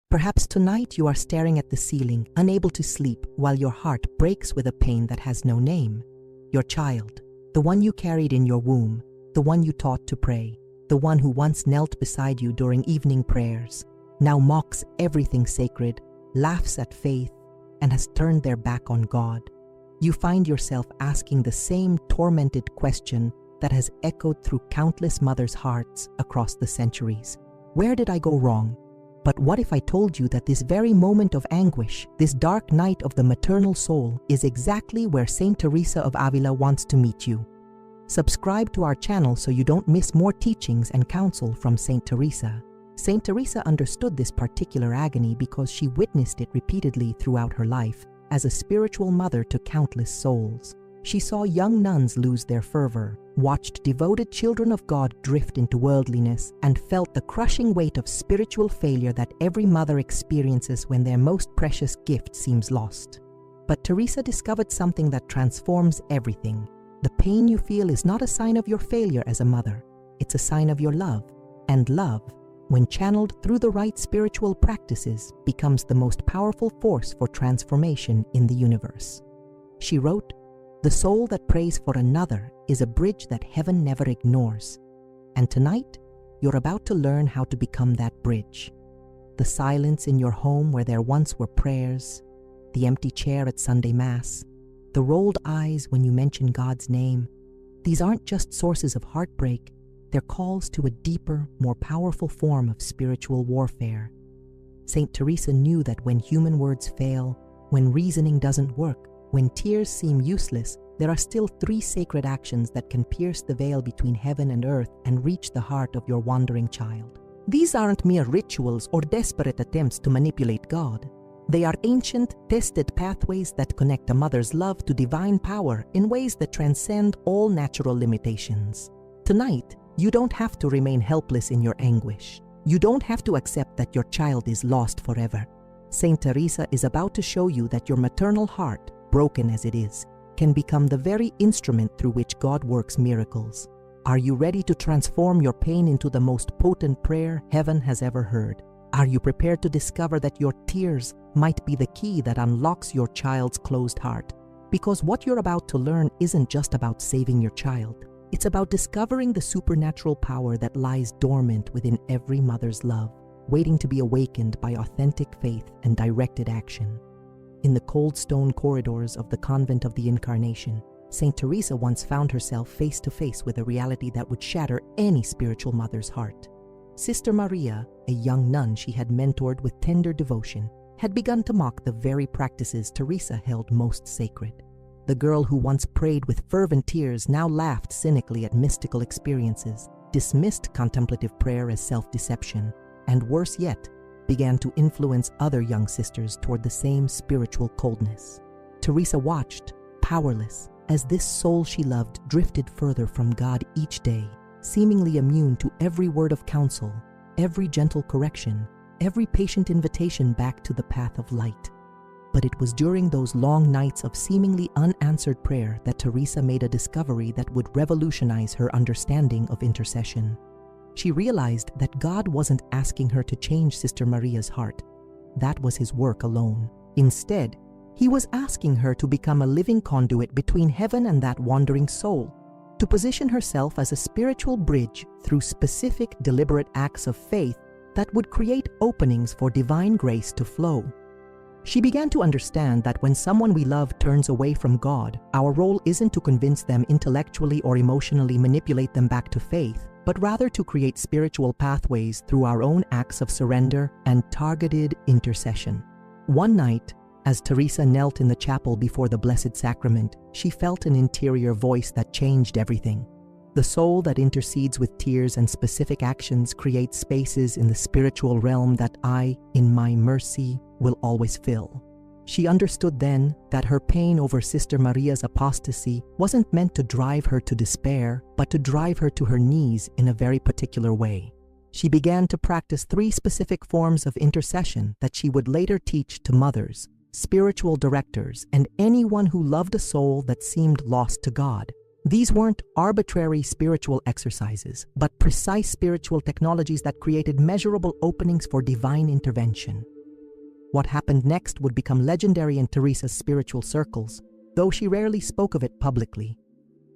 Perhaps tonight you are staring at the ceiling, unable to sleep, while your heart breaks with a pain that has no name. Your child, the one you carried in your womb, the one you taught to pray, the one who once knelt beside you during evening prayers, now mocks everything sacred, laughs at faith, and has turned their back on God. You find yourself asking the same tormented question that has echoed through countless mothers' hearts across the centuries. Where did I go wrong? But what if I told you that this very moment of anguish, this dark night of the maternal soul, is exactly where Saint Teresa of Ávila wants to meet you? Subscribe to our channel so you don't miss more teachings and counsel from Saint Teresa. Saint Teresa understood this particular agony because she witnessed it repeatedly throughout her life as a spiritual mother to countless souls. She saw young nuns lose their fervor, watched devoted children of God drift into worldliness, and felt the crushing weight of spiritual failure that every mother experiences when their most precious gift seems lost. But Teresa discovered something that transforms everything. The pain you feel is not a sign of your failure as a mother. It's a sign of your love. And love, when channeled through the right spiritual practices, becomes the most powerful force for transformation in the universe. She wrote, "The soul that prays for another is a bridge that heaven never ignores." And tonight, you're about to learn how to become that bridge. The silence in your home where there once were prayers, the empty chair at Sunday Mass, the rolled eyes when you mention God's name, these aren't just sources of heartbreak, they're calls to a deeper, more powerful form of spiritual warfare. Saint Teresa knew that when human words fail, when reasoning doesn't work, when tears seem useless, there are still 3 sacred actions that can pierce the veil between heaven and earth and reach the heart of your wandering child. These aren't mere rituals or desperate attempts to manipulate God. They are ancient, tested pathways that connect a mother's love to divine power in ways that transcend all natural limitations. Tonight, you don't have to remain helpless in your anguish. You don't have to accept that your child is lost forever. Saint Teresa is about to show you that your maternal heart, broken as it is, can become the very instrument through which God works miracles. Are you ready to transform your pain into the most potent prayer heaven has ever heard? Are you prepared to discover that your tears might be the key that unlocks your child's closed heart? Because what you're about to learn isn't just about saving your child. It's about discovering the supernatural power that lies dormant within every mother's love, waiting to be awakened by authentic faith and directed action. In the cold stone corridors of the Convent of the Incarnation, Saint Teresa once found herself face to face with a reality that would shatter any spiritual mother's heart. Sister Maria, a young nun she had mentored with tender devotion, had begun to mock the very practices Teresa held most sacred. The girl who once prayed with fervent tears now laughed cynically at mystical experiences, dismissed contemplative prayer as self-deception, and worse yet, began to influence other young sisters toward the same spiritual coldness. Teresa watched, powerless, as this soul she loved drifted further from God each day, seemingly immune to every word of counsel, every gentle correction, every patient invitation back to the path of light. But it was during those long nights of seemingly unanswered prayer that Teresa made a discovery that would revolutionize her understanding of intercession. She realized that God wasn't asking her to change Sister Maria's heart. That was his work alone. Instead, he was asking her to become a living conduit between heaven and that wandering soul, to position herself as a spiritual bridge through specific, deliberate acts of faith that would create openings for divine grace to flow. She began to understand that when someone we love turns away from God, our role isn't to convince them intellectually or emotionally manipulate them back to faith, but rather to create spiritual pathways through our own acts of surrender and targeted intercession. One night, as Teresa knelt in the chapel before the Blessed Sacrament, she felt an interior voice that changed everything. The soul that intercedes with tears and specific actions creates spaces in the spiritual realm that I, in my mercy, will always fill. She understood then that her pain over Sister Maria's apostasy wasn't meant to drive her to despair, but to drive her to her knees in a very particular way. She began to practice 3 specific forms of intercession that she would later teach to mothers, spiritual directors, and anyone who loved a soul that seemed lost to God. These weren't arbitrary spiritual exercises, but precise spiritual technologies that created measurable openings for divine intervention. What happened next would become legendary in Teresa's spiritual circles, though she rarely spoke of it publicly.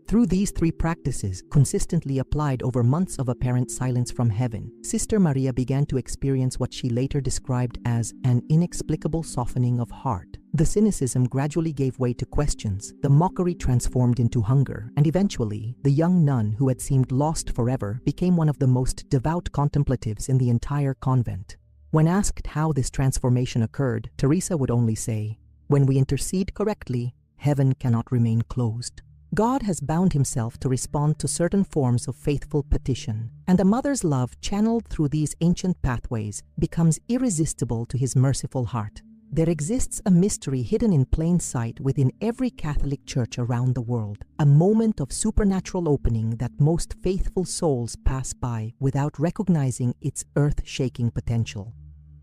Through these 3 practices, consistently applied over months of apparent silence from heaven, Sister Maria began to experience what she later described as an inexplicable softening of heart. The cynicism gradually gave way to questions, the mockery transformed into hunger, and eventually, the young nun who had seemed lost forever became one of the most devout contemplatives in the entire convent. When asked how this transformation occurred, Teresa would only say, "When we intercede correctly, heaven cannot remain closed." God has bound himself to respond to certain forms of faithful petition, and a mother's love channeled through these ancient pathways becomes irresistible to his merciful heart. There exists a mystery hidden in plain sight within every Catholic church around the world, a moment of supernatural opening that most faithful souls pass by without recognizing its earth-shaking potential.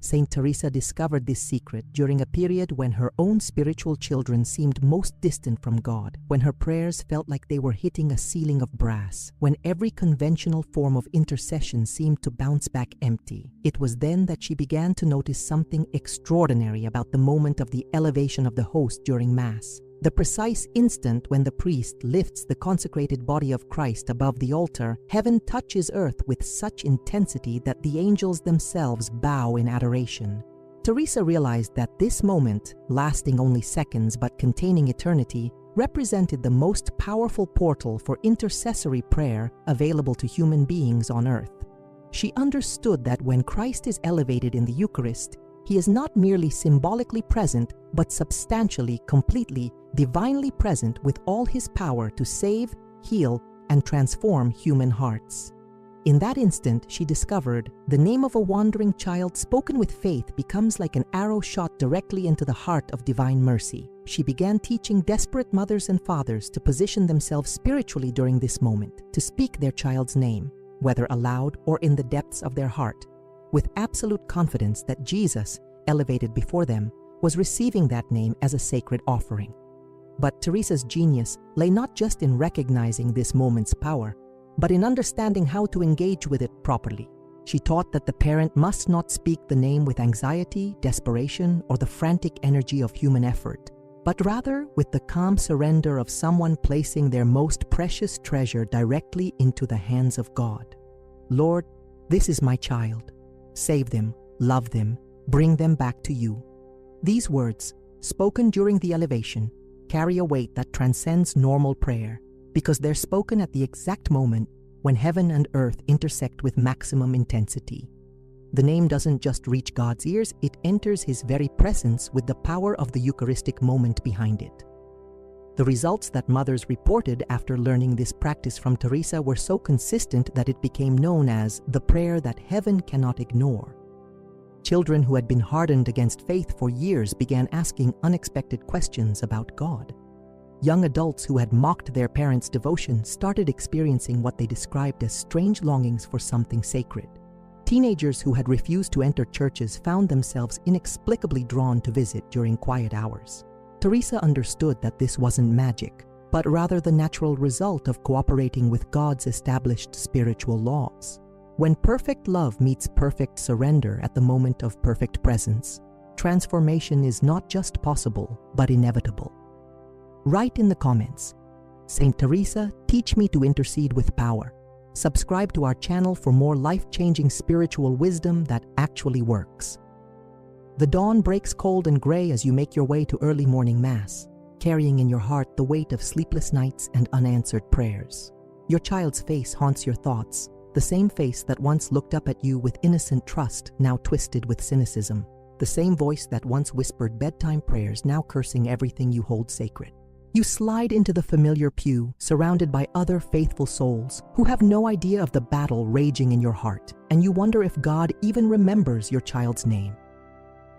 Saint Teresa discovered this secret during a period when her own spiritual children seemed most distant from God, when her prayers felt like they were hitting a ceiling of brass, when every conventional form of intercession seemed to bounce back empty. It was then that she began to notice something extraordinary about the moment of the elevation of the host during Mass. The precise instant when the priest lifts the consecrated body of Christ above the altar, heaven touches earth with such intensity that the angels themselves bow in adoration. Teresa realized that this moment, lasting only seconds but containing eternity, represented the most powerful portal for intercessory prayer available to human beings on earth. She understood that when Christ is elevated in the Eucharist, he is not merely symbolically present, but substantially, completely, divinely present with all his power to save, heal, and transform human hearts. In that instant, she discovered the name of a wandering child spoken with faith becomes like an arrow shot directly into the heart of divine mercy. She began teaching desperate mothers and fathers to position themselves spiritually during this moment, to speak their child's name, whether aloud or in the depths of their heart, with absolute confidence that Jesus, elevated before them, was receiving that name as a sacred offering. But Teresa's genius lay not just in recognizing this moment's power, but in understanding how to engage with it properly. She taught that the parent must not speak the name with anxiety, desperation, or the frantic energy of human effort, but rather with the calm surrender of someone placing their most precious treasure directly into the hands of God. Lord, this is my child. Save them, love them, bring them back to you. These words, spoken during the elevation, carry a weight that transcends normal prayer, because they're spoken at the exact moment when heaven and earth intersect with maximum intensity. The name doesn't just reach God's ears, it enters his very presence with the power of the Eucharistic moment behind it. The results that mothers reported after learning this practice from Teresa were so consistent that it became known as the prayer that heaven cannot ignore. Children who had been hardened against faith for years began asking unexpected questions about God. Young adults who had mocked their parents' devotion started experiencing what they described as strange longings for something sacred. Teenagers who had refused to enter churches found themselves inexplicably drawn to visit during quiet hours. Teresa understood that this wasn't magic, but rather the natural result of cooperating with God's established spiritual laws. When perfect love meets perfect surrender at the moment of perfect presence, transformation is not just possible, but inevitable. Write in the comments, Saint Teresa, teach me to intercede with power. Subscribe to our channel for more life-changing spiritual wisdom that actually works. The dawn breaks cold and gray as you make your way to early morning Mass, carrying in your heart the weight of sleepless nights and unanswered prayers. Your child's face haunts your thoughts, the same face that once looked up at you with innocent trust, now twisted with cynicism. The same voice that once whispered bedtime prayers, now cursing everything you hold sacred. You slide into the familiar pew, surrounded by other faithful souls who have no idea of the battle raging in your heart, and you wonder if God even remembers your child's name.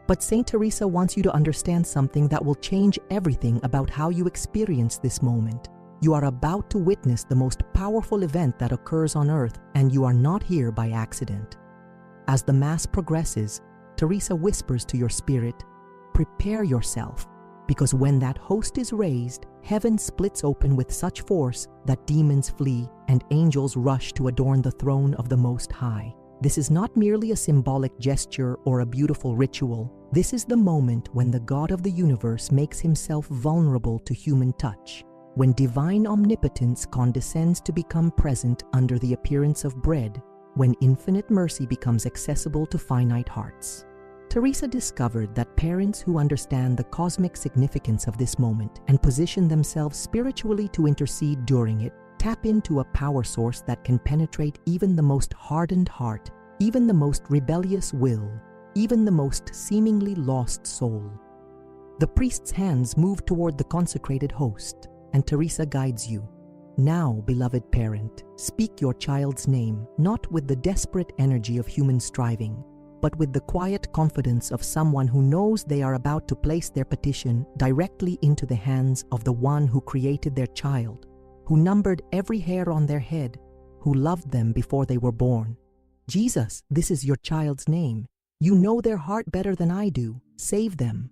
But Saint Teresa wants you to understand something that will change everything about how you experience this moment. You are about to witness the most powerful event that occurs on earth, and you are not here by accident. As the Mass progresses, Teresa whispers to your spirit, prepare yourself, because when that host is raised, heaven splits open with such force that demons flee and angels rush to adorn the throne of the Most High. This is not merely a symbolic gesture or a beautiful ritual. This is the moment when the God of the universe makes himself vulnerable to human touch, when divine omnipotence condescends to become present under the appearance of bread, when infinite mercy becomes accessible to finite hearts. Teresa discovered that parents who understand the cosmic significance of this moment and position themselves spiritually to intercede during it tap into a power source that can penetrate even the most hardened heart, even the most rebellious will, even the most seemingly lost soul. The priest's hands move toward the consecrated host, and Teresa guides you. Now, beloved parent, speak your child's name, not with the desperate energy of human striving, but with the quiet confidence of someone who knows they are about to place their petition directly into the hands of the one who created their child, who numbered every hair on their head, who loved them before they were born. Jesus, this is your child's name. You know their heart better than I do. Save them.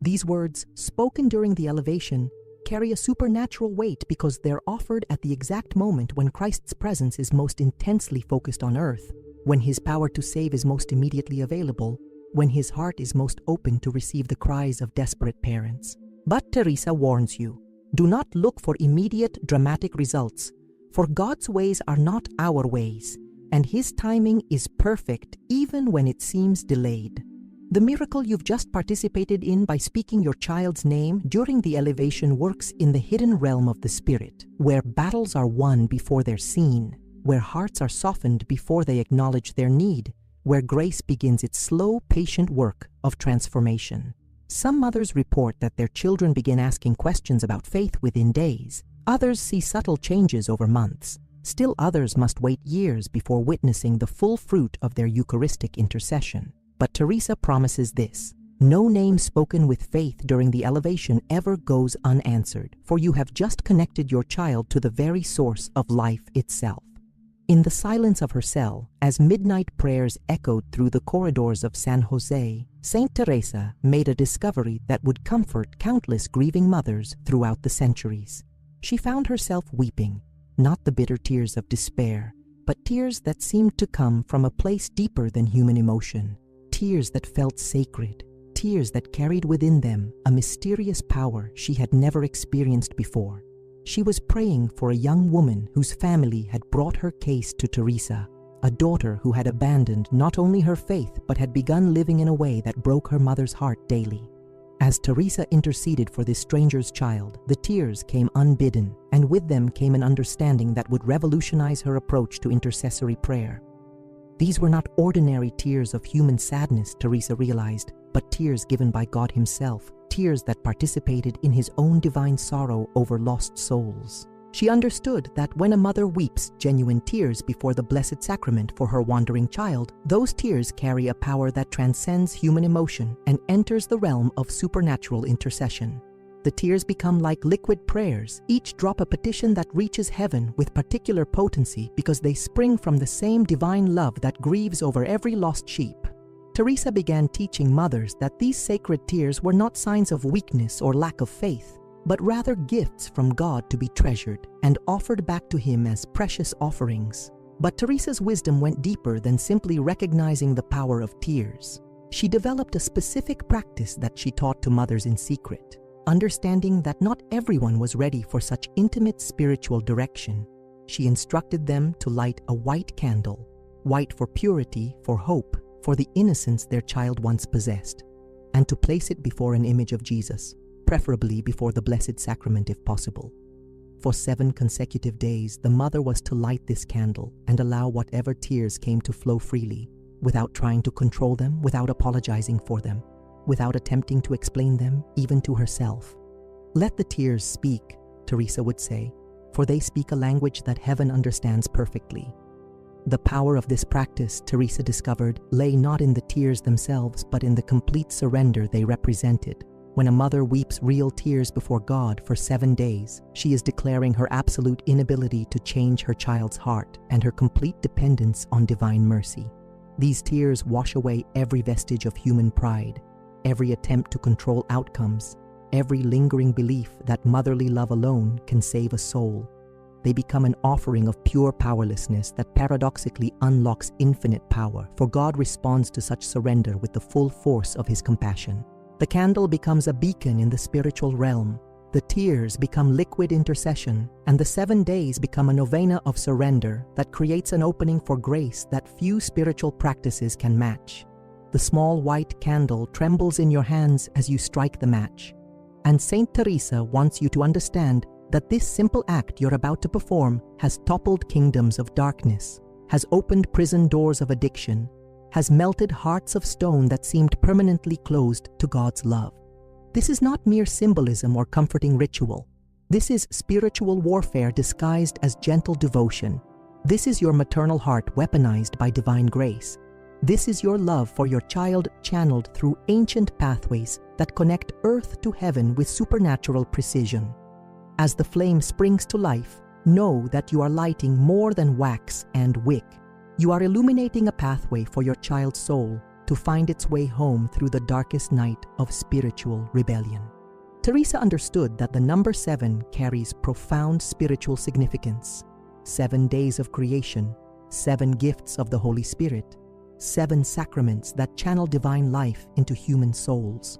These words, spoken during the elevation, carry a supernatural weight because they're offered at the exact moment when Christ's presence is most intensely focused on earth, when his power to save is most immediately available, when his heart is most open to receive the cries of desperate parents. But Teresa warns you, do not look for immediate dramatic results, for God's ways are not our ways, and his timing is perfect even when it seems delayed. The miracle you've just participated in by speaking your child's name during the elevation works in the hidden realm of the Spirit, where battles are won before they're seen, where hearts are softened before they acknowledge their need, where grace begins its slow, patient work of transformation. Some mothers report that their children begin asking questions about faith within days. Others see subtle changes over months. Still others must wait years before witnessing the full fruit of their Eucharistic intercession. But Teresa promises this: no name spoken with faith during the elevation ever goes unanswered, for you have just connected your child to the very source of life itself. In the silence of her cell, as midnight prayers echoed through the corridors of San Jose, Saint Teresa made a discovery that would comfort countless grieving mothers throughout the centuries. She found herself weeping, not the bitter tears of despair, but tears that seemed to come from a place deeper than human emotion. Tears that felt sacred, tears that carried within them a mysterious power she had never experienced before. She was praying for a young woman whose family had brought her case to Teresa, a daughter who had abandoned not only her faith but had begun living in a way that broke her mother's heart daily. As Teresa interceded for this stranger's child, the tears came unbidden, and with them came an understanding that would revolutionize her approach to intercessory prayer. These were not ordinary tears of human sadness, Teresa realized, but tears given by God himself, tears that participated in his own divine sorrow over lost souls. She understood that when a mother weeps genuine tears before the Blessed Sacrament for her wandering child, those tears carry a power that transcends human emotion and enters the realm of supernatural intercession. The tears become like liquid prayers, each drop a petition that reaches heaven with particular potency because they spring from the same divine love that grieves over every lost sheep. Teresa began teaching mothers that these sacred tears were not signs of weakness or lack of faith, but rather gifts from God to be treasured and offered back to him as precious offerings. But Teresa's wisdom went deeper than simply recognizing the power of tears. She developed a specific practice that she taught to mothers in secret. Understanding that not everyone was ready for such intimate spiritual direction, she instructed them to light a white candle, white for purity, for hope, for the innocence their child once possessed, and to place it before an image of Jesus, preferably before the Blessed Sacrament if possible. For 7 consecutive days, the mother was to light this candle and allow whatever tears came to flow freely, without trying to control them, without apologizing for them, without attempting to explain them, even to herself. Let the tears speak, Teresa would say, for they speak a language that heaven understands perfectly. The power of this practice, Teresa discovered, lay not in the tears themselves, but in the complete surrender they represented. When a mother weeps real tears before God for 7 days, she is declaring her absolute inability to change her child's heart and her complete dependence on divine mercy. These tears wash away every vestige of human pride, every attempt to control outcomes, every lingering belief that motherly love alone can save a soul. they become an offering of pure powerlessness that paradoxically unlocks infinite power, for God responds to such surrender with the full force of his compassion. The candle becomes a beacon in the spiritual realm. The tears become liquid intercession, and the 7 days become a novena of surrender that creates an opening for grace that few spiritual practices can match. The small white candle trembles in your hands as you strike the match. And Saint Teresa wants you to understand that this simple act you're about to perform has toppled kingdoms of darkness, has opened prison doors of addiction, has melted hearts of stone that seemed permanently closed to God's love. This is not mere symbolism or comforting ritual. This is spiritual warfare disguised as gentle devotion. This is your maternal heart weaponized by divine grace. This is your love for your child channeled through ancient pathways that connect earth to heaven with supernatural precision. As the flame springs to life, know that you are lighting more than wax and wick. You are illuminating a pathway for your child's soul to find its way home through the darkest night of spiritual rebellion. Teresa understood that the number 7 carries profound spiritual significance. 7 days of creation, 7 gifts of the Holy Spirit, 7 sacraments that channel divine life into human souls.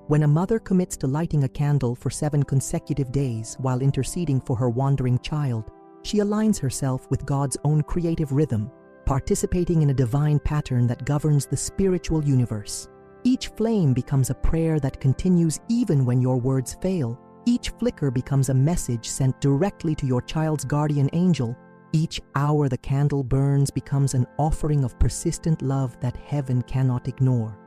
When a mother commits to lighting a candle for 7 consecutive days while interceding for her wandering child, she aligns herself with God's own creative rhythm, participating in a divine pattern that governs the spiritual universe. Each flame becomes a prayer that continues even when your words fail. Each flicker becomes a message sent directly to your child's guardian angel. Each hour the candle burns becomes an offering of persistent love that heaven cannot ignore.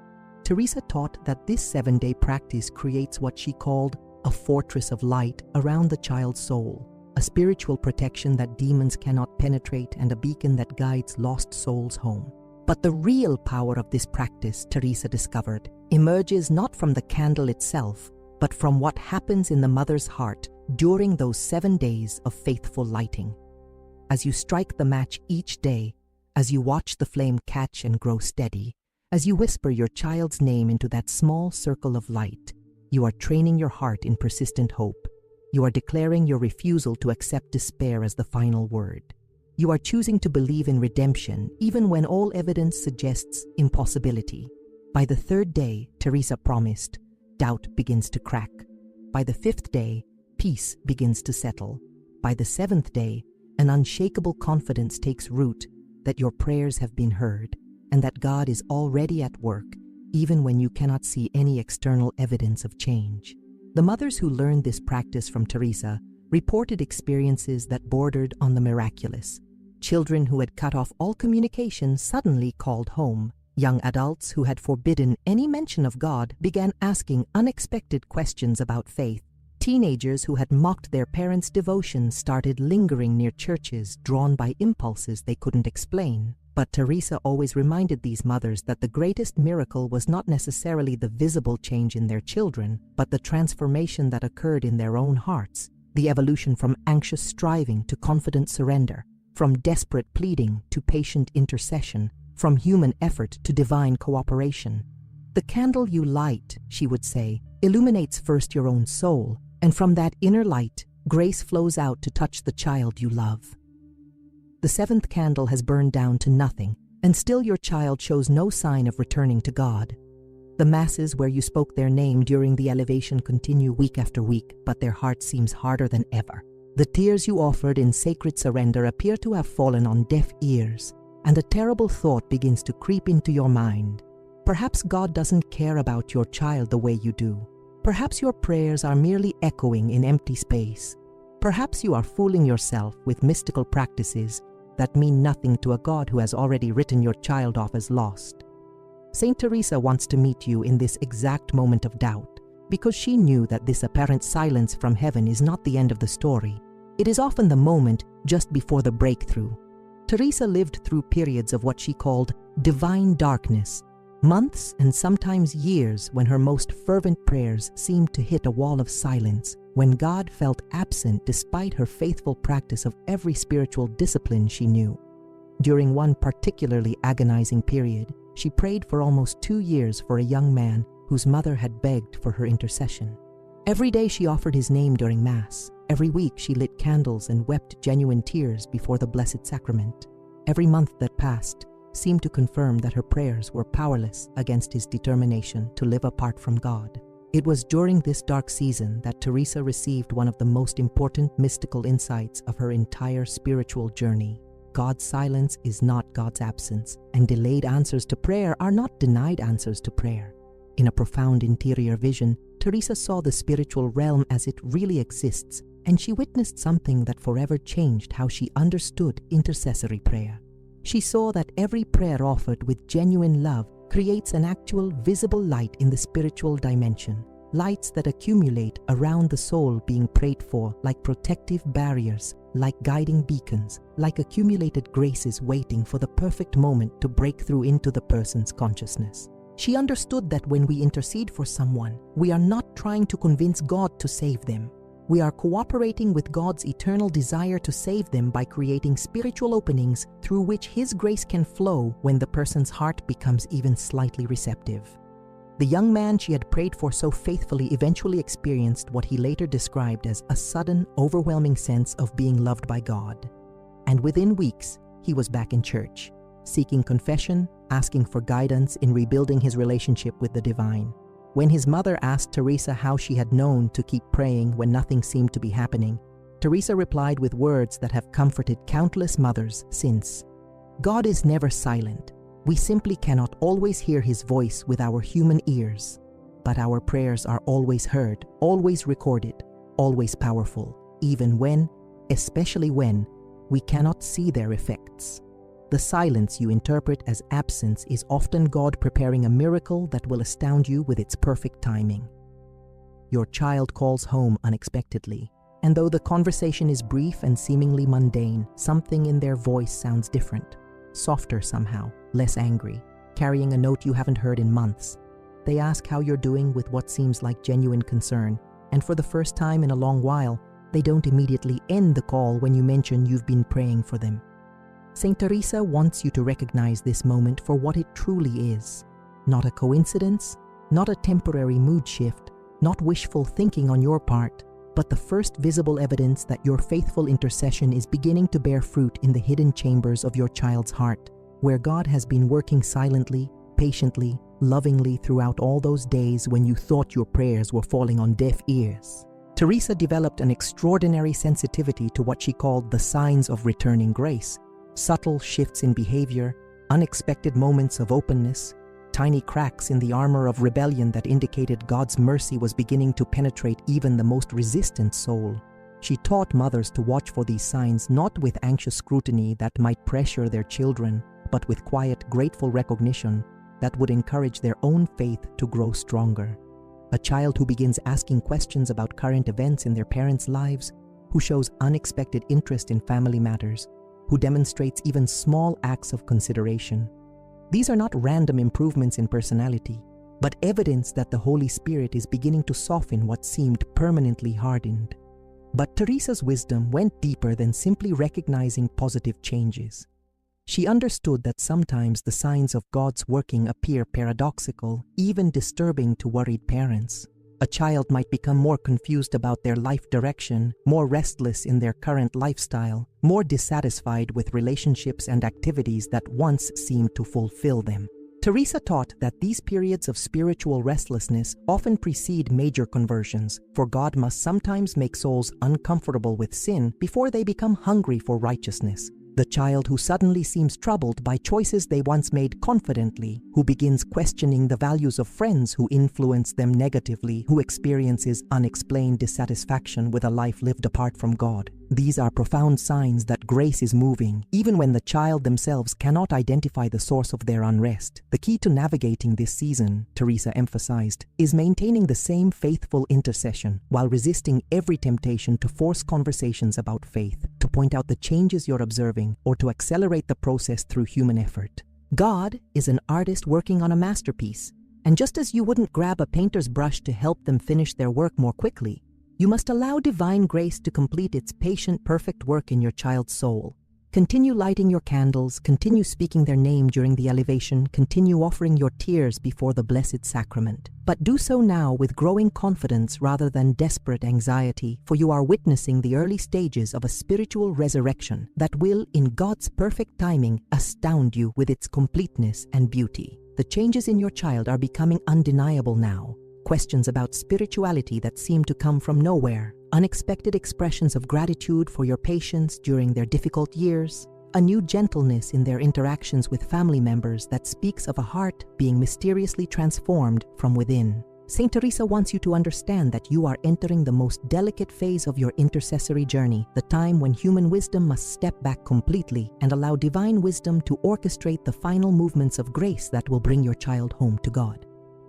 Teresa taught that this 7-day practice creates what she called a fortress of light around the child's soul, a spiritual protection that demons cannot penetrate and a beacon that guides lost souls home. But the real power of this practice, Teresa discovered, emerges not from the candle itself, but from what happens in the mother's heart during those 7 days of faithful lighting. As you strike the match each day, as you watch the flame catch and grow steady, as you whisper your child's name into that small circle of light, you are training your heart in persistent hope. You are declaring your refusal to accept despair as the final word. You are choosing to believe in redemption even when all evidence suggests impossibility. By the 3rd day, Teresa promised, doubt begins to crack. By the 5th day, peace begins to settle. By the 7th day, an unshakable confidence takes root that your prayers have been heard and that God is already at work, even when you cannot see any external evidence of change. The mothers who learned this practice from Teresa reported experiences that bordered on the miraculous. Children who had cut off all communication suddenly called home. Young adults who had forbidden any mention of God began asking unexpected questions about faith. Teenagers who had mocked their parents' devotion started lingering near churches, drawn by impulses they couldn't explain. But Teresa always reminded these mothers that the greatest miracle was not necessarily the visible change in their children, but the transformation that occurred in their own hearts, the evolution from anxious striving to confident surrender, from desperate pleading to patient intercession, from human effort to divine cooperation. The candle you light, she would say, illuminates first your own soul, and from that inner light, grace flows out to touch the child you love. The 7th candle has burned down to nothing, and still your child shows no sign of returning to God. The masses where you spoke their name during the elevation continue week after week, but their heart seems harder than ever. The tears you offered in sacred surrender appear to have fallen on deaf ears, and a terrible thought begins to creep into your mind. Perhaps God doesn't care about your child the way you do. Perhaps your prayers are merely echoing in empty space. Perhaps you are fooling yourself with mystical practices that mean nothing to a God who has already written your child off as lost. Saint Teresa wants to meet you in this exact moment of doubt, because she knew that this apparent silence from heaven is not the end of the story. It is often the moment just before the breakthrough. Teresa lived through periods of what she called divine darkness, months and sometimes years when her most fervent prayers seemed to hit a wall of silence, when God felt absent despite her faithful practice of every spiritual discipline she knew. During one particularly agonizing period, she prayed for almost 2 years for a young man whose mother had begged for her intercession. Every day she offered his name during Mass, Every week she lit candles and wept genuine tears before the Blessed Sacrament. Every month that passed seemed to confirm that her prayers were powerless against his determination to live apart from God. It was during this dark season that Teresa received one of the most important mystical insights of her entire spiritual journey. God's silence is not God's absence, and delayed answers to prayer are not denied answers to prayer. In a profound interior vision, Teresa saw the spiritual realm as it really exists, and she witnessed something that forever changed how she understood intercessory prayer. She saw that every prayer offered with genuine love creates an actual visible light in the spiritual dimension, lights that accumulate around the soul being prayed for like protective barriers, like guiding beacons, like accumulated graces waiting for the perfect moment to break through into the person's consciousness. She understood that when we intercede for someone, we are not trying to convince God to save them. We are cooperating with God's eternal desire to save them by creating spiritual openings through which His grace can flow when the person's heart becomes even slightly receptive. The young man she had prayed for so faithfully eventually experienced what he later described as a sudden, overwhelming sense of being loved by God. And within weeks, he was back in church, seeking confession, asking for guidance in rebuilding his relationship with the divine. When his mother asked Teresa how she had known to keep praying when nothing seemed to be happening, Teresa replied with words that have comforted countless mothers since. God is never silent. We simply cannot always hear His voice with our human ears, but our prayers are always heard, always recorded, always powerful, even when, especially when, we cannot see their effects. The silence you interpret as absence is often God preparing a miracle that will astound you with its perfect timing. Your child calls home unexpectedly, and though the conversation is brief and seemingly mundane, something in their voice sounds different, softer somehow, less angry, carrying a note you haven't heard in months. They ask how you're doing with what seems like genuine concern, and for the first time in a long while, they don't immediately end the call when you mention you've been praying for them. Saint Teresa wants you to recognize this moment for what it truly is. Not a coincidence, not a temporary mood shift, not wishful thinking on your part, but the first visible evidence that your faithful intercession is beginning to bear fruit in the hidden chambers of your child's heart, where God has been working silently, patiently, lovingly throughout all those days when you thought your prayers were falling on deaf ears. Teresa developed an extraordinary sensitivity to what she called the signs of returning grace. Subtle shifts in behavior, unexpected moments of openness, tiny cracks in the armor of rebellion that indicated God's mercy was beginning to penetrate even the most resistant soul. She taught mothers to watch for these signs not with anxious scrutiny that might pressure their children, but with quiet, grateful recognition that would encourage their own faith to grow stronger. A child who begins asking questions about current events in their parents' lives, who shows unexpected interest in family matters, who demonstrates even small acts of consideration. These are not random improvements in personality, but evidence that the Holy Spirit is beginning to soften what seemed permanently hardened. But Teresa's wisdom went deeper than simply recognizing positive changes. She understood that sometimes the signs of God's working appear paradoxical, even disturbing to worried parents. A child might become more confused about their life direction, more restless in their current lifestyle, more dissatisfied with relationships and activities that once seemed to fulfill them. Teresa taught that these periods of spiritual restlessness often precede major conversions, for God must sometimes make souls uncomfortable with sin before they become hungry for righteousness. The child who suddenly seems troubled by choices they once made confidently, who begins questioning the values of friends who influence them negatively, who experiences unexplained dissatisfaction with a life lived apart from God. These are profound signs that grace is moving, even when the child themselves cannot identify the source of their unrest. The key to navigating this season, Teresa emphasized, is maintaining the same faithful intercession while resisting every temptation to force conversations about faith, to point out the changes you're observing, or to accelerate the process through human effort. God is an artist working on a masterpiece, and just as you wouldn't grab a painter's brush to help them finish their work more quickly, you must allow divine grace to complete its patient, perfect work in your child's soul. Continue lighting your candles, continue speaking their name during the elevation, continue offering your tears before the Blessed Sacrament. But do so now with growing confidence rather than desperate anxiety, for you are witnessing the early stages of a spiritual resurrection that will, in God's perfect timing, astound you with its completeness and beauty. The changes in your child are becoming undeniable now. Questions about spirituality that seem to come from nowhere, unexpected expressions of gratitude for your patience during their difficult years, a new gentleness in their interactions with family members that speaks of a heart being mysteriously transformed from within. Saint Teresa wants you to understand that you are entering the most delicate phase of your intercessory journey, the time when human wisdom must step back completely and allow divine wisdom to orchestrate the final movements of grace that will bring your child home to God.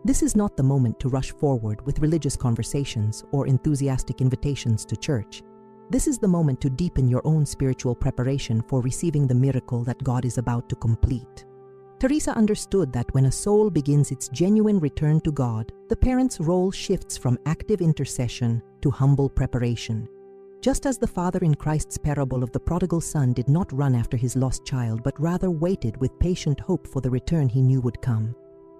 This is not the moment to rush forward with religious conversations or enthusiastic invitations to church. This is the moment to deepen your own spiritual preparation for receiving the miracle that God is about to complete. Teresa understood that when a soul begins its genuine return to God, the parent's role shifts from active intercession to humble preparation. Just as the father in Christ's parable of the prodigal son did not run after his lost child, but rather waited with patient hope for the return he knew would come,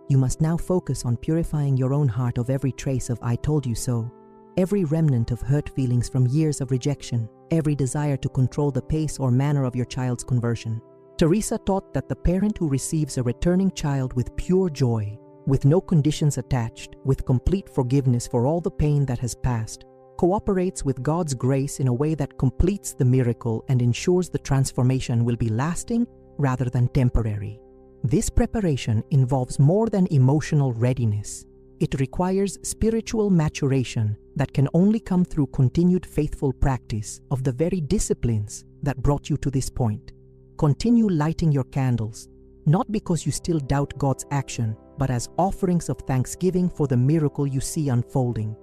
you must now focus on purifying your own heart of every trace of "I told you so," every remnant of hurt feelings from years of rejection, every desire to control the pace or manner of your child's conversion. Teresa taught that the parent who receives a returning child with pure joy, with no conditions attached, with complete forgiveness for all the pain that has passed, cooperates with God's grace in a way that completes the miracle and ensures the transformation will be lasting rather than temporary. This preparation involves more than emotional readiness. It requires spiritual maturation that can only come through continued faithful practice of the very disciplines that brought you to this point. Continue lighting your candles, not because you still doubt God's action, but as offerings of thanksgiving for the miracle you see unfolding.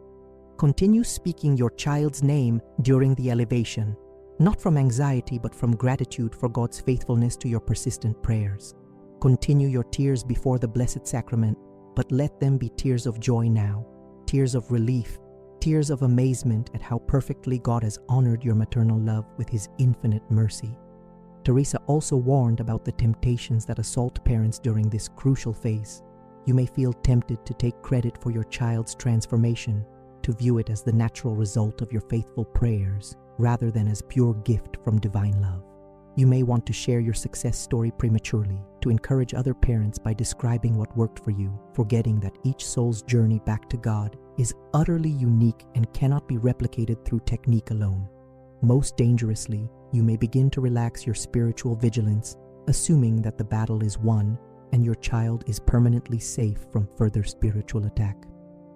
Continue speaking your child's name during the elevation, not from anxiety but from gratitude for God's faithfulness to your persistent prayers. Continue your tears before the Blessed Sacrament, but let them be tears of joy now, tears of relief, tears of amazement at how perfectly God has honored your maternal love with His infinite mercy. Teresa also warned about the temptations that assault parents during this crucial phase. You may feel tempted to take credit for your child's transformation, to view it as the natural result of your faithful prayers, rather than as pure gift from divine love. You may want to share your success story prematurely, to encourage other parents by describing what worked for you, forgetting that each soul's journey back to God is utterly unique and cannot be replicated through technique alone. Most dangerously, you may begin to relax your spiritual vigilance, assuming that the battle is won and your child is permanently safe from further spiritual attack.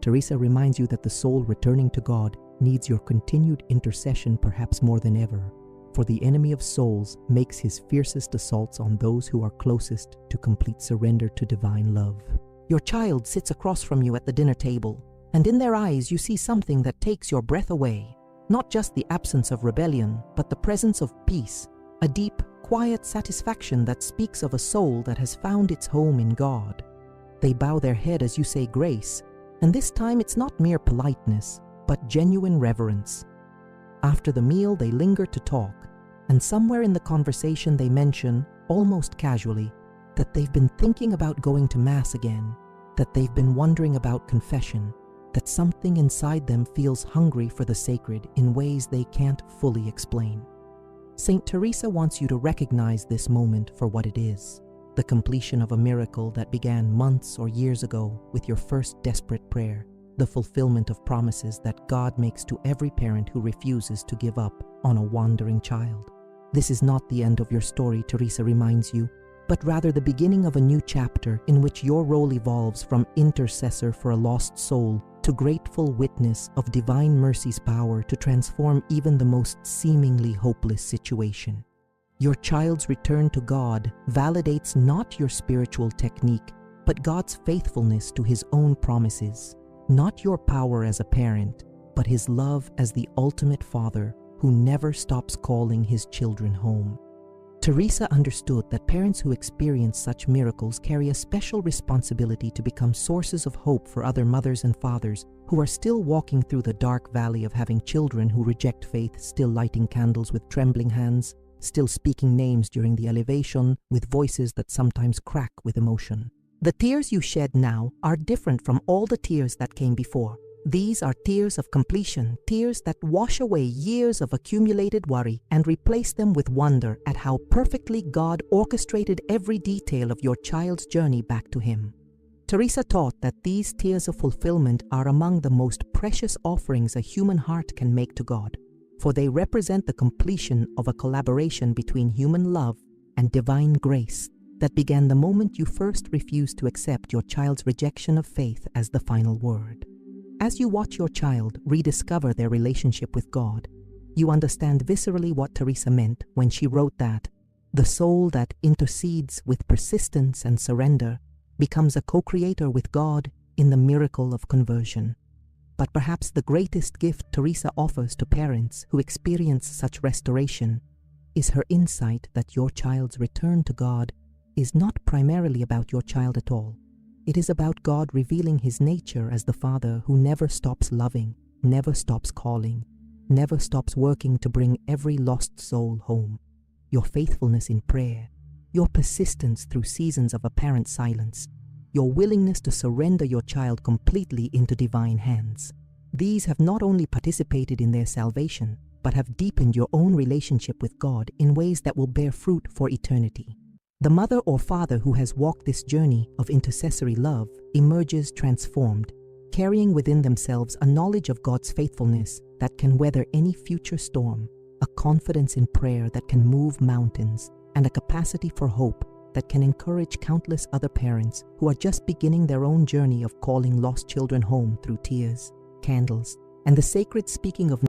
Teresa reminds you that the soul returning to God needs your continued intercession perhaps more than ever, for the enemy of souls makes his fiercest assaults on those who are closest to complete surrender to divine love. Your child sits across from you at the dinner table, and in their eyes you see something that takes your breath away. Not just the absence of rebellion, but the presence of peace, a deep, quiet satisfaction that speaks of a soul that has found its home in God. They bow their head as you say grace, and this time it's not mere politeness, but genuine reverence. After the meal, they linger to talk, and somewhere in the conversation they mention, almost casually, that they've been thinking about going to Mass again, that they've been wondering about confession, that something inside them feels hungry for the sacred in ways they can't fully explain. Saint Teresa wants you to recognize this moment for what it is, the completion of a miracle that began months or years ago with your first desperate prayer, the fulfillment of promises that God makes to every parent who refuses to give up on a wandering child. This is not the end of your story, Teresa reminds you, but rather the beginning of a new chapter in which your role evolves from intercessor for a lost soul to grateful witness of divine mercy's power to transform even the most seemingly hopeless situation. Your child's return to God validates not your spiritual technique, but God's faithfulness to His own promises. Not your power as a parent, but His love as the ultimate Father who never stops calling His children home. Teresa understood that parents who experience such miracles carry a special responsibility to become sources of hope for other mothers and fathers who are still walking through the dark valley of having children who reject faith, still lighting candles with trembling hands, still speaking names during the elevation with voices that sometimes crack with emotion. The tears you shed now are different from all the tears that came before. These are tears of completion, tears that wash away years of accumulated worry and replace them with wonder at how perfectly God orchestrated every detail of your child's journey back to Him. Teresa taught that these tears of fulfillment are among the most precious offerings a human heart can make to God, for they represent the completion of a collaboration between human love and divine grace that began the moment you first refused to accept your child's rejection of faith as the final word. As you watch your child rediscover their relationship with God, you understand viscerally what Teresa meant when she wrote that the soul that intercedes with persistence and surrender becomes a co-creator with God in the miracle of conversion. But perhaps the greatest gift Teresa offers to parents who experience such restoration is her insight that your child's return to God is not primarily about your child at all. It is about God revealing His nature as the Father who never stops loving, never stops calling, never stops working to bring every lost soul home. Your faithfulness in prayer, your persistence through seasons of apparent silence, your willingness to surrender your child completely into divine hands. These have not only participated in their salvation, but have deepened your own relationship with God in ways that will bear fruit for eternity. The mother or father who has walked this journey of intercessory love emerges transformed, carrying within themselves a knowledge of God's faithfulness that can weather any future storm, a confidence in prayer that can move mountains, and a capacity for hope that can encourage countless other parents who are just beginning their own journey of calling lost children home through tears, candles, and the sacred speaking of